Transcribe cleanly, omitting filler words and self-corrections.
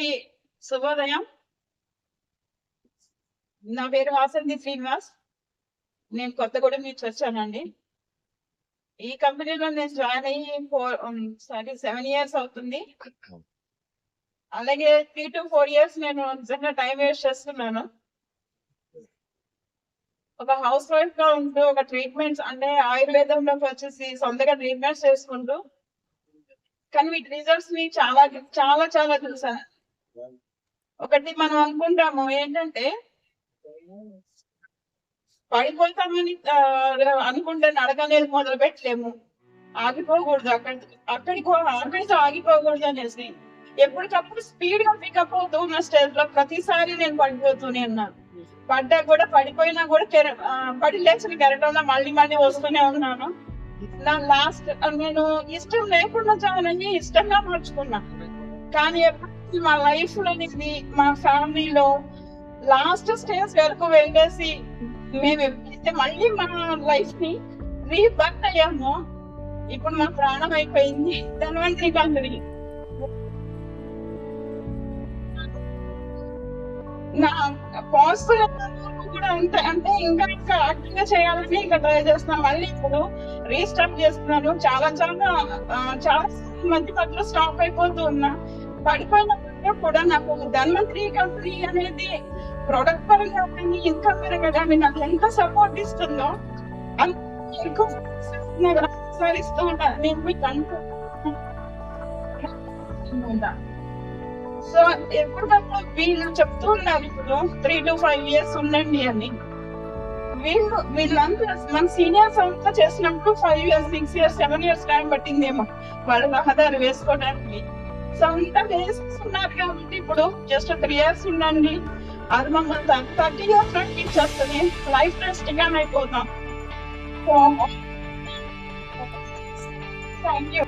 అందరికీ శుభోదయం. నా పేరు వాసంతి శ్రీనివాస్. నేను కొత్తగూడెం నుంచి వచ్చానండి. ఈ కంపెనీలో నేను జాయిన్ అయ్యి 7 years అవుతుంది. అలాగే 3 to 4 years నేను నిజంగా టైం వేస్ట్ చేస్తున్నాను. ఒక హౌస్ వైఫ్ గా ఉంటూ ఒక ట్రీట్మెంట్స్ అంటే ఆయుర్వేదంలోకి వచ్చేసి సొంతగా ట్రీట్మెంట్స్ చేసుకుంటూ, కానీ వీటి రిజల్ట్స్ ని చాలా చాలా చాలా చూసాను. ఒకటి మనం అనుకుంటాము ఏంటంటే పడిపోతామని అనుకుంటే నడకనేది మొదలు పెట్టలేము, ఆగిపోకూడదు, అక్కడితో ఆగిపోకూడదు అనేసి ఎప్పటికప్పుడు స్పీడ్ గా పికప్ అవుతూ ఉన్న స్టేజ్ లో ప్రతిసారి నేను పడిపోతూనే ఉన్నాను. పడ్డా కూడా పడిపోయినా కూడా పడి లేచిన కెరటంలో మళ్ళీ మళ్ళీ వస్తూనే ఉన్నాను. నా లాస్ట్ నేను ఇష్టం లేకుండా జాయిన్ ఇష్టంగా మార్చుకున్నా. కానీ మా లైఫ్ లో మా ఫ్యామిలీలో లాస్ట్ స్టేజ్ వరకు వెళ్ళేసి మేము ఎప్పుడైతే మళ్ళీ మా లైఫ్ ని రీబర్త్ అయ్యామో, ఇప్పుడు మా ప్రాణం అయిపోయింది. ధన్వంతరి కంపెనీ నా పాజిటివ్ కూడా అంటే ఇంకా యాక్టివ్ గా చేయాలని ఇంకా ట్రై చేస్తున్నాను. మళ్ళీ ఇప్పుడు రీస్టార్ట్ చేస్తున్నాను. చాలా మధ్యలో స్టాప్ అయిపోతూ ఉన్నా. పడిపోయిన కూడా నాకు ధన్వంతరి కంపెనీ అనేది ప్రొడక్ట్ పరంగా కానీ ఇన్కమ్ పరంగా కానీ నాకు ఎంత సపోర్ట్ ఇస్తుందో అంత ఇస్తూ ఉంటాను. నేను మీకు సో ఎప్పటికప్పుడు వీళ్ళు చెప్తూ ఉన్నారు ఇప్పుడు 3 to 5 years ఉండండి అని. వీళ్ళంతా మన సీనియర్స్ అంతా చేసినప్పుడు 5 years, 6 years, 7 years టైం పట్టిందేమో వాళ్ళ రహదారి వేసుకోవడానికి. సో అంతా వేసుకున్నారు కాబట్టి ఇప్పుడు జస్ట్ 3 years ఉండండి, అది మమ్మల్ని 30 years ఇచ్చేస్తుంది. లైఫ్ టెస్టింగ్ అని అయిపోతాం. Thank you.